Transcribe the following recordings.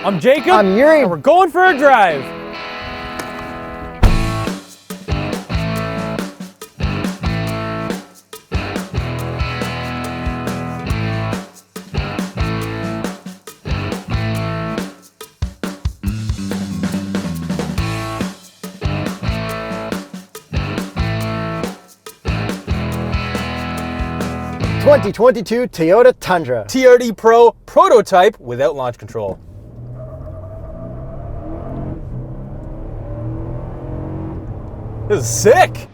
I'm Jacob. I'm Yuri. And we're going for a drive. '22 Toyota Tundra TRD PRO prototype without launch control. This is sick.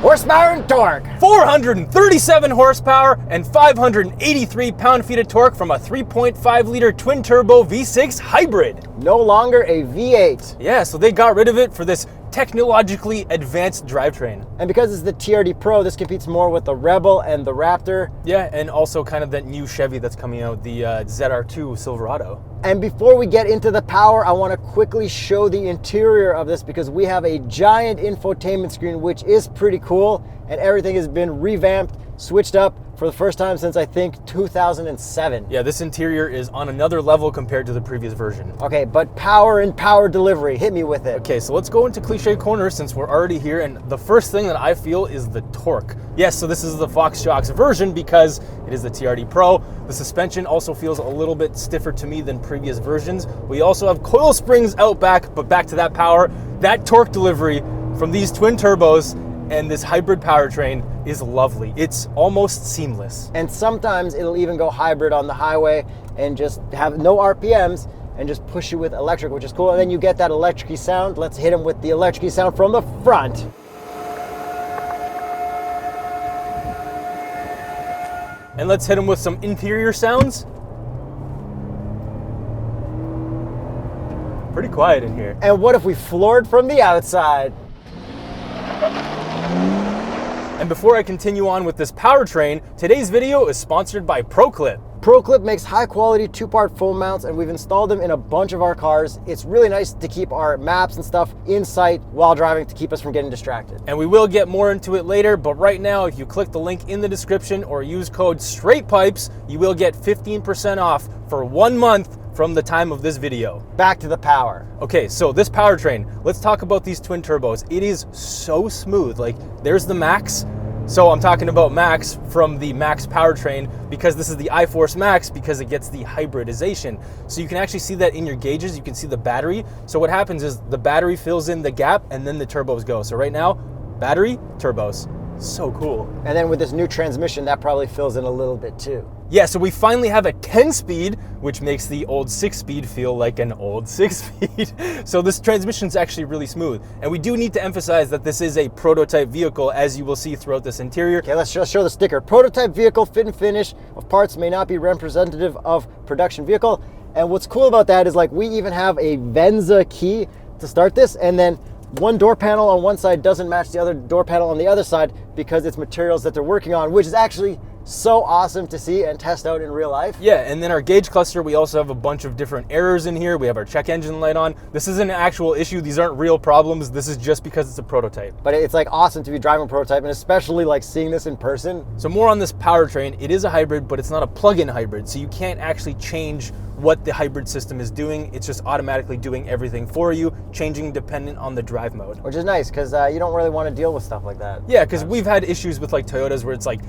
Horsepower and torque. 437 horsepower and 583 pound-feet of torque from a 3.5-liter twin-turbo V6 hybrid. No longer a V8. Yeah, so they got rid of it for this technologically advanced drivetrain. And because it's the TRD Pro, this competes more with the Rebel and the Raptor. Yeah, and also kind of that new Chevy that's coming out, the ZR2 Silverado. And before we get into the power, I want to quickly show the interior of this because we have a giant infotainment screen, which is pretty cool, and everything has been revamped, switched up for the first time since I think 2007. Yeah, this interior is on another level compared to the previous version. Okay, but power and power delivery, hit me with it. Okay, so let's go into cliche corner since we're already here, and the first thing that I feel is the torque. Yes, so this is the Fox Shocks version because it is the TRD Pro. The suspension also feels a little bit stiffer to me than previous versions. We also have coil springs out back, but back to that power. That torque delivery from these twin turbos and this hybrid powertrain is lovely. It's almost seamless. And sometimes it'll even go hybrid on the highway and just have no RPMs and just push you with electric, which is cool. And then you get that electric-y sound. Let's hit them with the electric-y sound from the front. And let's hit them with some interior sounds. Pretty quiet in here. And what if we floored from the outside? And before I continue on with this powertrain, today's video is sponsored by ProClip. ProClip makes high quality 2-part phone mounts and we've installed them in a bunch of our cars. It's really nice to keep our maps and stuff in sight while driving to keep us from getting distracted. And we will get more into it later, but right now, if you click the link in the description or use code TheStraightPipes, you will get 15% off for 1 month from the time of this video. Back to the power. Okay, so this powertrain, let's talk about these twin turbos. It is so smooth. Like, there's the Max. So I'm talking about Max from the Max powertrain because this is the iForce Max because it gets the hybridization. So you can actually see that in your gauges. You can see the battery. So what happens is the battery fills in the gap and then the turbos go. So right now, battery, turbos. So cool. And then with this new transmission, that probably fills in a little bit too. Yeah, so we finally have a 10-speed, which makes the old 6-speed feel like an old 6-speed. So this transmission's actually really smooth. And we do need to emphasize that this is a prototype vehicle, as you will see throughout this interior. Okay, let's just show the sticker. Prototype vehicle, fit and finish of parts may not be representative of production vehicle. And what's cool about that is like we even have a Venza key to start this, and then one door panel on one side doesn't match the other door panel on the other side because it's materials that they're working on, which is actually so awesome to see and test out in real life. Yeah, and then our gauge cluster, we also have a bunch of different errors in here. We have our check engine light on. This is an actual issue. These aren't real problems. This is just because it's a prototype. But it's like awesome to be driving a prototype and especially like seeing this in person. So more on this powertrain. It is a hybrid, but it's not a plug-in hybrid. So you can't actually change what the hybrid system is doing. It's just automatically doing everything for you, changing dependent on the drive mode. Which is nice because you don't really want to deal with stuff like that. Yeah, because we've had issues with like Toyotas where it's like,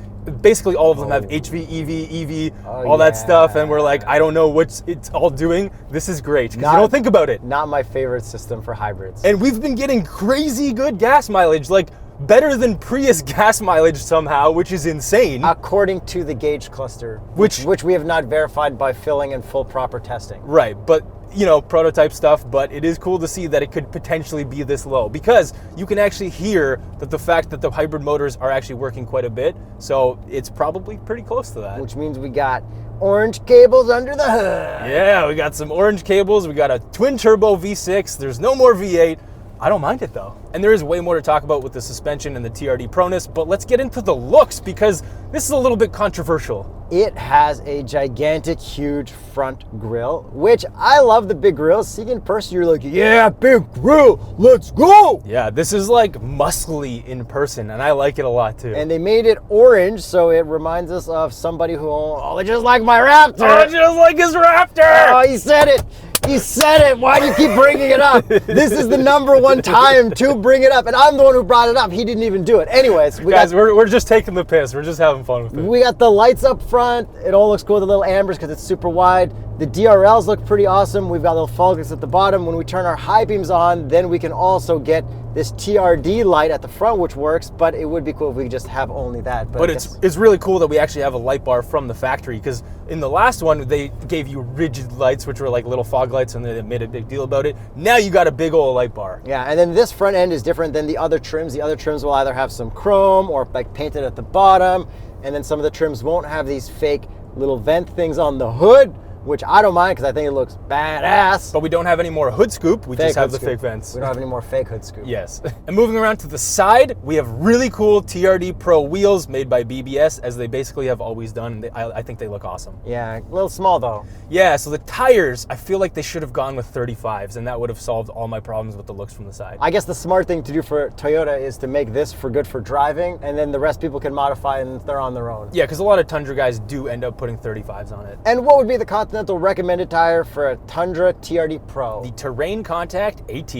basically all of them have HV, EV, all that stuff, and we're like, I don't know what it's all doing. This is great, because you don't think about it. Not my favorite system for hybrids. And we've been getting crazy good gas mileage, like better than Prius gas mileage somehow, which is insane. According to the gauge cluster, which we have not verified by filling and full proper testing. Right, but you know, prototype stuff, but it is cool to see that it could potentially be this low because you can actually hear that the fact that the hybrid motors are actually working quite a bit, so it's probably pretty close to that. Which means we got orange cables under the hood. Yeah, we got some orange cables, we got a twin turbo V6, there's no more V8, I don't mind it though. And there is way more to talk about with the suspension and the TRD Pro-ness, but let's get into the looks because this is a little bit controversial. It has a gigantic, huge front grille, which I love the big grills. Seeing in person, you're like, yeah, big grill, let's go. Yeah, this is like muscly in person, and I like it a lot too. And they made it orange, so it reminds us of somebody who, oh, just like my Raptor. Oh, just like his Raptor. Oh, he said it. He said it. Why do you keep bringing it up? This is the #1 time to bring it up, and I'm the one who brought it up. He didn't even do it. Anyways, we're just taking the piss. We're just having fun with it. We got the lights up front. It all looks cool with the little ambers because it's super wide. The DRLs look pretty awesome. We've got little fog lights at the bottom. When we turn our high beams on, then we can also get this TRD light at the front, which works, but it would be cool if we could just have only that. But it's really cool that we actually have a light bar from the factory, because in the last one, they gave you rigid lights, which were like little fog lights, and they made a big deal about it. Now you got a big old light bar. Yeah, and then this front end is different than the other trims. The other trims will either have some chrome or like painted at the bottom, and then some of the trims won't have these fake little vent things on the hood, which I don't mind because I think it looks badass. But we don't have any more hood scoop. We just have the fake vents. We don't have any more fake hood scoop. Yes. And moving around to the side, we have really cool TRD Pro wheels made by BBS, as they basically have always done. I think they look awesome. Yeah, a little small though. Yeah, so the tires, I feel like they should have gone with 35s, and that would have solved all my problems with the looks from the side. I guess the smart thing to do for Toyota is to make this for good for driving, and then the rest people can modify and they're on their own. Yeah, because a lot of Tundra guys do end up putting 35s on it. And what would be the Continental recommended tire for a Tundra TRD Pro? The Terrain Contact AT.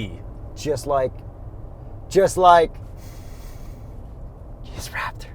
Just like his Raptor.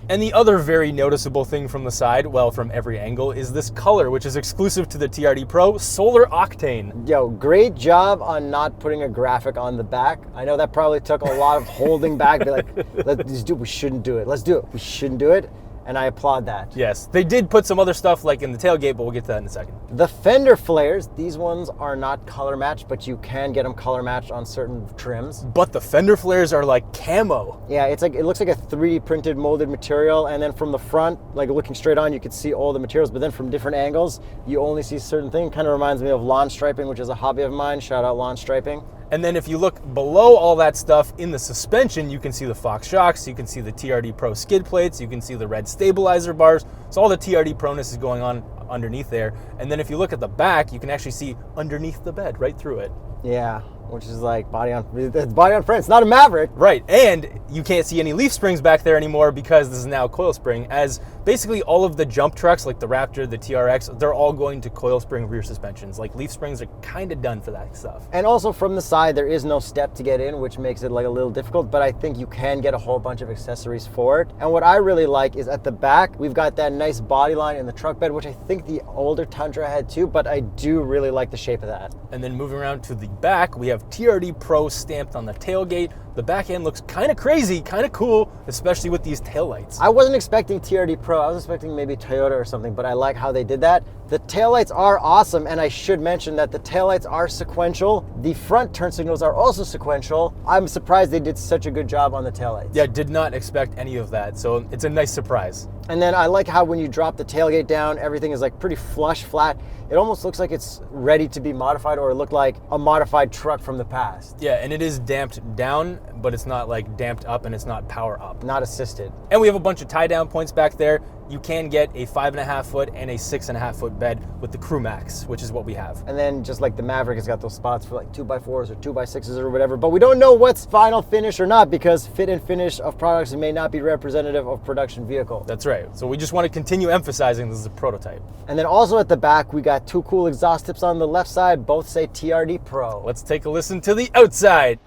And the other very noticeable thing from the side, well, from every angle, is this color, which is exclusive to the TRD Pro, Solar Octane. Yo, great job on not putting a graphic on the back. I know that probably took a lot of holding back. Be like, let's do it. We shouldn't do it. Let's do it. We shouldn't do it. And I applaud that. Yes, they did put some other stuff like in the tailgate, but we'll get to that in a second. The Fender Flares, these ones are not color matched, but you can get them color matched on certain trims. But the Fender Flares are like camo. Yeah, it's like, it looks like a 3D printed molded material, and then from the front, like looking straight on, you could see all the materials, but then from different angles, you only see certain things. Kind of reminds me of lawn striping, which is a hobby of mine. Shout out lawn striping. And then if you look below all that stuff in the suspension, you can see the Fox shocks, you can see the TRD Pro skid plates, you can see the red stabilizer bars. So all the TRD Pro-ness is going on underneath there. And then if you look at the back, you can actually see underneath the bed, right through it. Yeah, which is like body on front. It's not a Maverick. Right, and you can't see any leaf springs back there anymore because this is now coil spring, as basically all of the jump trucks like the Raptor, the TRX, they're all going to coil spring rear suspensions. Like leaf springs are kind of done for that stuff. And also from the side, there is no step to get in, which makes it like a little difficult, but I think you can get a whole bunch of accessories for it. And what I really like is at the back, we've got that nice body line in the truck bed, which I think the older Tundra had too, but I do really like the shape of that. And then moving around to the back, we have TRD Pro stamped on the tailgate. The back end looks kind of crazy, kind of cool, especially with these taillights. I wasn't expecting TRD Pro. I was expecting maybe Toyota or something, but I like how they did that. The taillights are awesome, and I should mention that the taillights are sequential. The front turn signals are also sequential. I'm surprised they did such a good job on the taillights. Yeah, did not expect any of that, so it's a nice surprise. And then I like how when you drop the tailgate down, everything is like pretty flush, flat. It almost looks like it's ready to be modified, or it looked like a modified truck from the past. Yeah, and it is damped down, but it's not like damped up, and it's not power up. Not assisted. And we have a bunch of tie down points back there. You can get a 5.5 foot and a 6.5 foot bed with the Crew Max, which is what we have. And then just like the Maverick has got those spots for like 2x4s or 2x6s or whatever, but we don't know what's final finish or not, because fit and finish of products may not be representative of production vehicle. That's right. So we just want to continue emphasizing this is a prototype. And then also at the back, we got two cool exhaust tips on the left side, both say TRD Pro. Let's take a listen to the outside.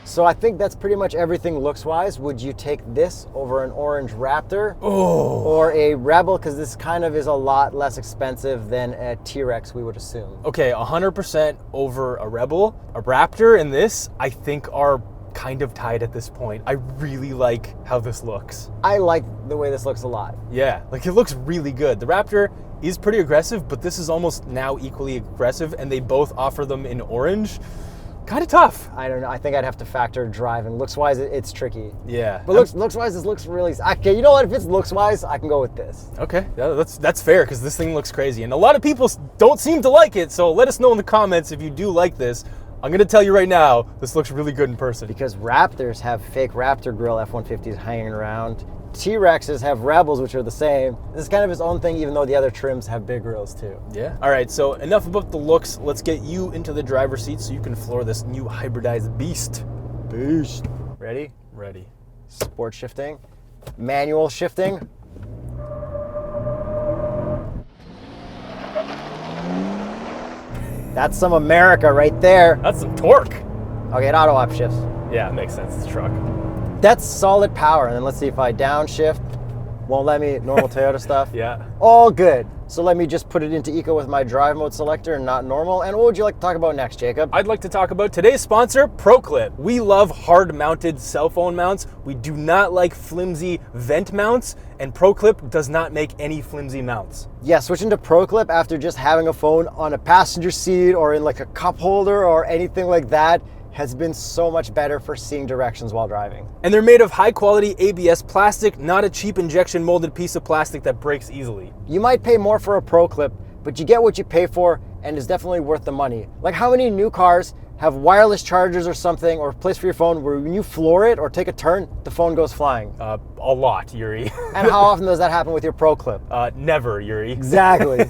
So I think that's pretty much everything looks-wise. Would you take this over an orange Raptor? Oh. Or a Rebel? Because this kind of is a lot less expensive than a T-Rex, we would assume. Okay, 100% over a Rebel. A Raptor and this, I think, are kind of tied at this point. I really like how this looks. I like the way this looks a lot. Yeah, like it looks really good. The Raptor is pretty aggressive, but this is almost now equally aggressive, and they both offer them in orange. Kind of tough. I don't know. I think I'd have to factor driving. Looks-wise, it's tricky. Yeah. But looks-wise, this looks really... Okay, you know what? If it's looks-wise, I can go with this. Okay, yeah, that's fair, because this thing looks crazy. And a lot of people don't seem to like it, so let us know in the comments if you do like this. I'm going to tell you right now, this looks really good in person. Because Raptors have fake Raptor grill F-150s hanging around. T-Rexes have Rebels, which are the same. This is kind of its own thing, even though the other trims have big grills too. Yeah. All right, so enough about the looks. Let's get you into the driver's seat so you can floor this new hybridized beast. Beast. Ready? Ready. Sport shifting. Manual shifting. That's some America right there. That's some torque. Okay, it auto up shifts. Yeah, it makes sense. It's a truck. That's solid power. And then let's see if I downshift. Won't let me, normal Toyota stuff. Yeah. All good. So let me just put it into eco with my drive mode selector and not normal. And what would you like to talk about next, Jacob? I'd like to talk about today's sponsor, ProClip. We love hard-mounted cell phone mounts. We do not like flimsy vent mounts, and ProClip does not make any flimsy mounts. Yeah, switching to ProClip after just having a phone on a passenger seat or in like a cup holder or anything like that has been so much better for seeing directions while driving. And they're made of high quality ABS plastic, not a cheap injection molded piece of plastic that breaks easily. You might pay more for a ProClip, but you get what you pay for, and it's definitely worth the money. Like, how many new cars have wireless chargers or something, or a place for your phone where when you floor it or take a turn, the phone goes flying? A lot, Yuri. And how often does that happen with your ProClip? Never, Yuri. Exactly.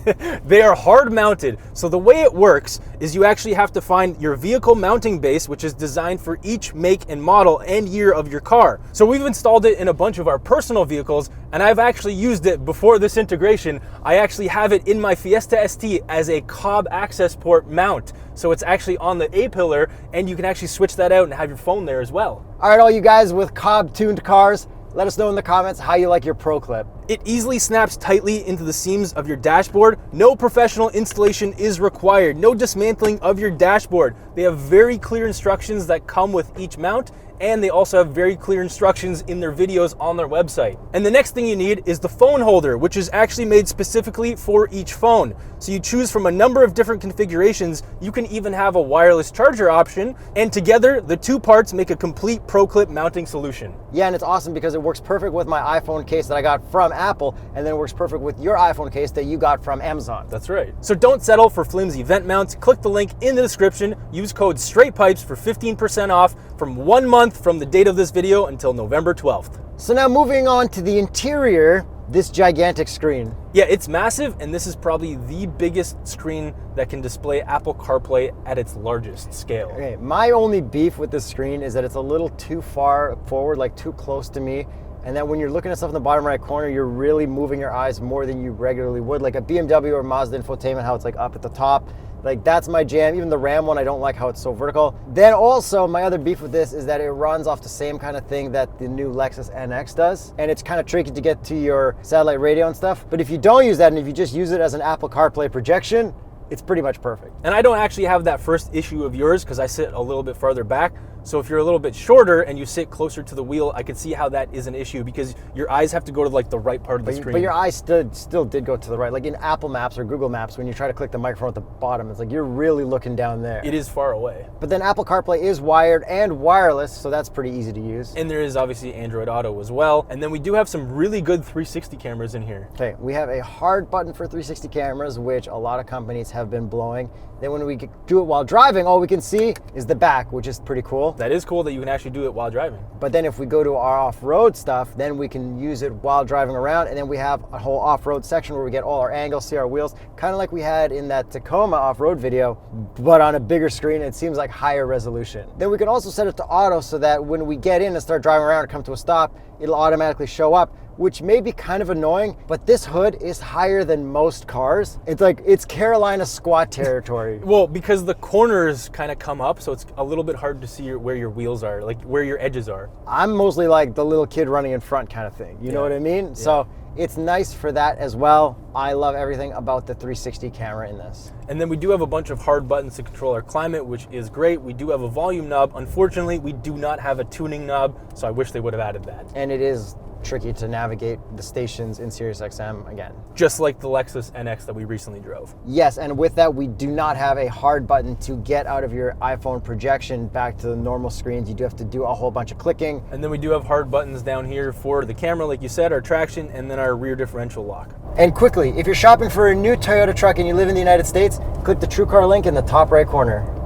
They are hard mounted. So the way it works is you actually have to find your vehicle mounting base, which is designed for each make and model and year of your car. So we've installed it in a bunch of our personal vehicles, and I've actually used it before this integration. I actually have it in my Fiesta ST as a Cobb access port mount. So it's actually on the A-pillar, and you can actually switch that out and have your phone there as well. All right, all you guys with Cobb tuned cars, let us know in the comments how you like your ProClip. It easily snaps tightly into the seams of your dashboard. No professional installation is required. No dismantling of your dashboard. They have very clear instructions that come with each mount, and they also have very clear instructions in their videos on their website. And the next thing you need is the phone holder, which is actually made specifically for each phone. So you choose from a number of different configurations. You can even have a wireless charger option, and together the two parts make a complete ProClip mounting solution. Yeah, and it's awesome because it works perfect with my iPhone case that I got from Apple, and then it works perfect with your iPhone case that you got from Amazon. That's right. So don't settle for flimsy vent mounts. Click the link in the description. Use code TheStraightPipes for 15% off from 1 month from the date of this video until November 12th. So now moving on to the interior, this gigantic screen. Yeah, it's massive, and this is probably the biggest screen that can display Apple CarPlay at its largest scale. Okay, my only beef with this screen is that it's a little too far forward, like too close to me, and that when you're looking at stuff in the bottom right corner, you're really moving your eyes more than you regularly would, like a BMW or Mazda infotainment, how it's like up at the top. Like, that's my jam. Even the Ram one, I don't like how it's so vertical. Then also, my other beef with this is that it runs off the same kind of thing that the new Lexus NX does. And it's kind of tricky to get to your satellite radio and stuff. But if you don't use that, and if you just use it as an Apple CarPlay projection, it's pretty much perfect. And I don't actually have that first issue of yours because I sit a little bit farther back. So if you're a little bit shorter and you sit closer to the wheel, I can see how that is an issue because your eyes have to go to like the right part of the screen. But your eyes still did go to the right. Like in Apple Maps or Google Maps, when you try to click the microphone at the bottom, it's like you're really looking down there. It is far away. But then Apple CarPlay is wired and wireless, so that's pretty easy to use. And there is obviously Android Auto as well. And then we do have some really good 360 cameras in here. Okay, we have a hard button for 360 cameras, which a lot of companies have been blowing. Then when we do it while driving, all we can see is the back, which is pretty cool. That is cool that you can actually do it while driving. But then if we go to our off-road stuff, then we can use it while driving around, and then we have a whole off-road section where we get all our angles, see our wheels, kind of like we had in that Tacoma off-road video, but on a bigger screen. It seems like higher resolution. Then we can also set it to auto so that when we get in and start driving around and come to a stop, it'll automatically show up, which may be kind of annoying, but this hood is higher than most cars. It's like, it's Carolina squat territory. Well, because the corners kind of come up, so it's a little bit hard to see where your wheels are, like where your edges are. I'm mostly like the little kid running in front kind of thing. You know what I mean? Yeah. So It's nice for that as well. I love everything about the 360 camera in this. And then we do have a bunch of hard buttons to control our climate, which is great. We do have a volume knob. Unfortunately, we do not have a tuning knob, so I wish they would have added that. And it is tricky to navigate the stations in SiriusXM again. Just like the Lexus NX that we recently drove. Yes, and with that, we do not have a hard button to get out of your iPhone projection back to the normal screens. You do have to do a whole bunch of clicking. And then we do have hard buttons down here for the camera, like you said, our traction, and then our rear differential lock. And quickly, if you're shopping for a new Toyota truck and you live in the United States, click the TrueCar link in the top right corner.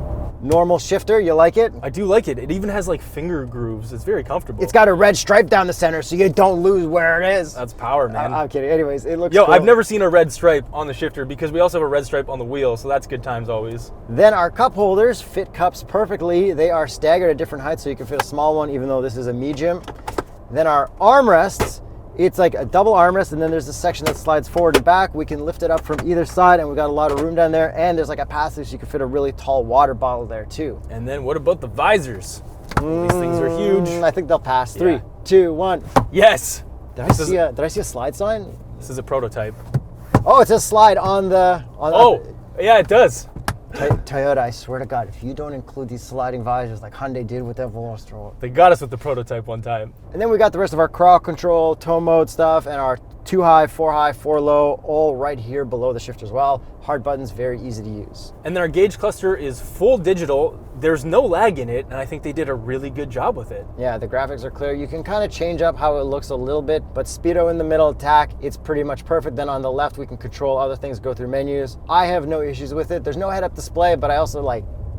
Normal shifter, you like it? I do like it. It even has like finger grooves. It's very comfortable. It's got a red stripe down the center so you don't lose where it is. That's power, man. I'm kidding. Anyways, it looks Yo, cool. I've never seen a red stripe on the shifter because we also have a red stripe on the wheel, so that's good times always. Then our cup holders fit cups perfectly. They are staggered at different heights so you can fit a small one even though this is a medium. Then our armrests, it's like a double armrest, and then there's a section that slides forward and back. We can lift it up from either side, and we've got a lot of room down there, and there's like a passage so you can fit a really tall water bottle there too. And then what about the visors? These things are huge. I think they'll pass. Yeah. 3, 2, 1. Yes! Did I see a slide sign? This is a prototype. Oh, it says slide on the... Yeah, it does. Toyota, I swear to God, if you don't include these sliding visors like Hyundai did with that Veloster. They got us with the prototype one time. And then we got the rest of our crawl control, tow mode stuff, and our 2 high, 4 low, all right here below the shifter as well. Hard buttons, very easy to use. And then our gauge cluster is full digital. There's no lag in it, and I think they did a really good job with it. Yeah, the graphics are clear. You can kind of change up how it looks a little bit, but speedo in the middle, attack, it's pretty much perfect. Then on the left, we can control other things, go through menus. I have no issues with it. There's no head-up display, but I also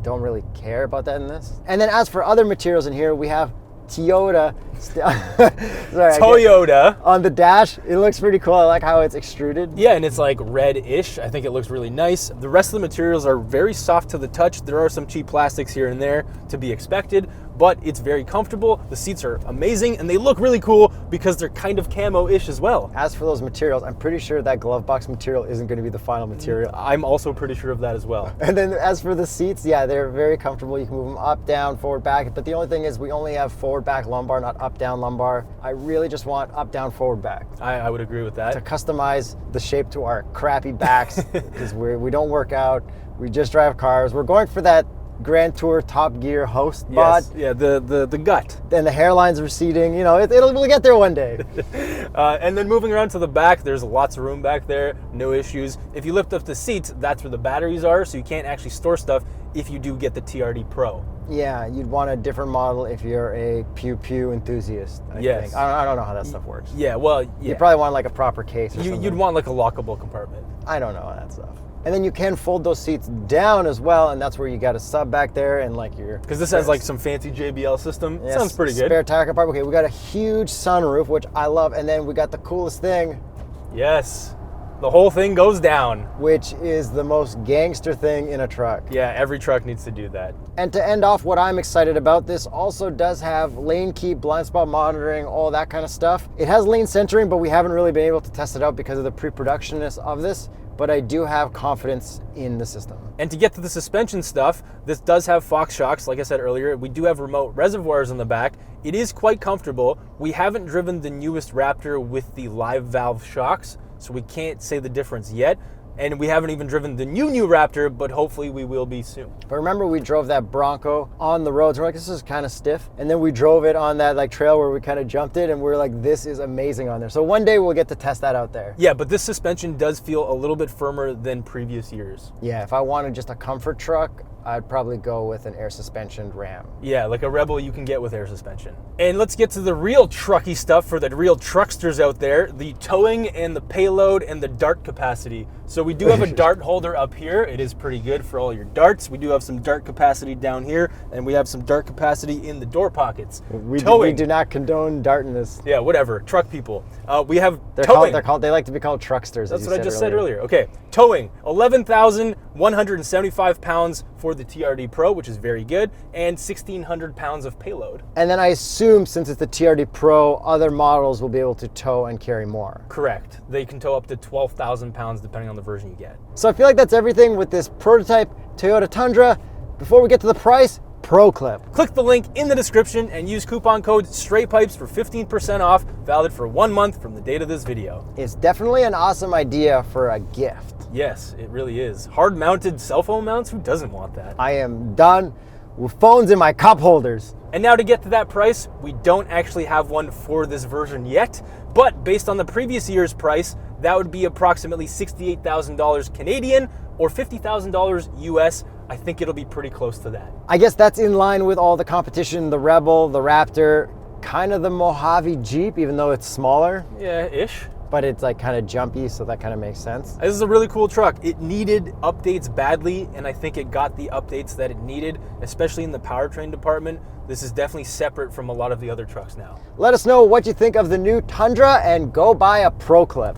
don't really care about that in this. And then as for other materials in here, we have Toyota. Toyota. On the dash, it looks pretty cool. I like how it's extruded. Yeah, and it's like red-ish. I think it looks really nice. The rest of the materials are very soft to the touch. There are some cheap plastics here and there to be expected, but it's very comfortable. The seats are amazing, and they look really cool because they're kind of camo-ish as well. As for those materials, I'm pretty sure that glove box material isn't going to be the final material. I'm also pretty sure of that as well. And then as for the seats, yeah, they're very comfortable. You can move them up, down, forward, back. But the only thing is we only have forward, back lumbar, not up, down lumbar. I really just want up, down, forward, back. I would agree with that. To customize the shape to our crappy backs because we don't work out. We just drive cars. We're going for that Grand Tour Top Gear host bod. Yes, yeah, the gut. And the hairline's receding. You know, we'll get there one day. And then moving around to the back, there's lots of room back there, no issues. If you lift up the seats, that's where the batteries are, so you can't actually store stuff if you do get the TRD Pro. Yeah, you'd want a different model if you're a pew enthusiast. I think. I don't know how that stuff works. Yeah, well, yeah. You probably want like a proper case or something. You'd want like a lockable compartment. I don't know that stuff. And then you can fold those seats down as well, and that's where you got a sub back there and like your... Because this has like some fancy JBL system. Yes, sounds pretty good. Spare tire compartment. Okay, we got a huge sunroof, which I love, and then we got the coolest thing. Yes. The whole thing goes down. Which is the most gangster thing in a truck. Yeah, every truck needs to do that. And to end off what I'm excited about, this also does have lane keep, blind spot monitoring, all that kind of stuff. It has lane centering, but we haven't really been able to test it out because of the pre-productionness of this. But I do have confidence in the system. And to get to the suspension stuff, this does have Fox shocks, like I said earlier. We do have remote reservoirs on the back. It is quite comfortable. We haven't driven the newest Raptor with the live valve shocks, so we can't say the difference yet. And we haven't even driven the new Raptor, but hopefully we will be soon. But remember, we drove that Bronco on the roads. We're like, this is kind of stiff. And then we drove it on that like trail where we kind of jumped it, and we're like, this is amazing on there. So one day we'll get to test that out there. Yeah, but this suspension does feel a little bit firmer than previous years. Yeah, if I wanted just a comfort truck, I'd probably go with an air suspension Ram. Yeah, like a Rebel you can get with air suspension. And let's get to the real trucky stuff for the real trucksters out there, the towing and the payload and the dart capacity. So we do have a dart holder up here. It is pretty good for all your darts. We do have some dart capacity down here, and we have some dart capacity in the door pockets. We do not condone dartness. Yeah, whatever. Truck people. We have towing. They like to be called trucksters. That's what I just said earlier. Okay, towing. 11,175 pounds for the TRD Pro, which is very good, and 1,600 pounds of payload. And then I assume, since it's the TRD Pro, other models will be able to tow and carry more. Correct. They can tow up to 12,000 pounds depending on the version you get. So I feel like that's everything with this prototype Toyota Tundra. Before we get to the price, ProClip. Click the link in the description and use coupon code TheStraightPipes for 15% off, valid for 1 month from the date of this video. It's definitely an awesome idea for a gift. Yes, it really is. Hard-mounted cell phone mounts, who doesn't want that? I am done with phones in my cup holders. And now to get to that price, we don't actually have one for this version yet, but based on the previous year's price, that would be approximately $68,000 Canadian or $50,000 US. I think it'll be pretty close to that. I guess that's in line with all the competition, the Rebel, the Raptor, kind of the Mojave Jeep, even though it's smaller. Yeah, ish. But it's like kind of jumpy, so that kind of makes sense. This is a really cool truck. It needed updates badly, and I think it got the updates that it needed, especially in the powertrain department. This is definitely separate from a lot of the other trucks now. Let us know what you think of the new Tundra and go buy a ProClip.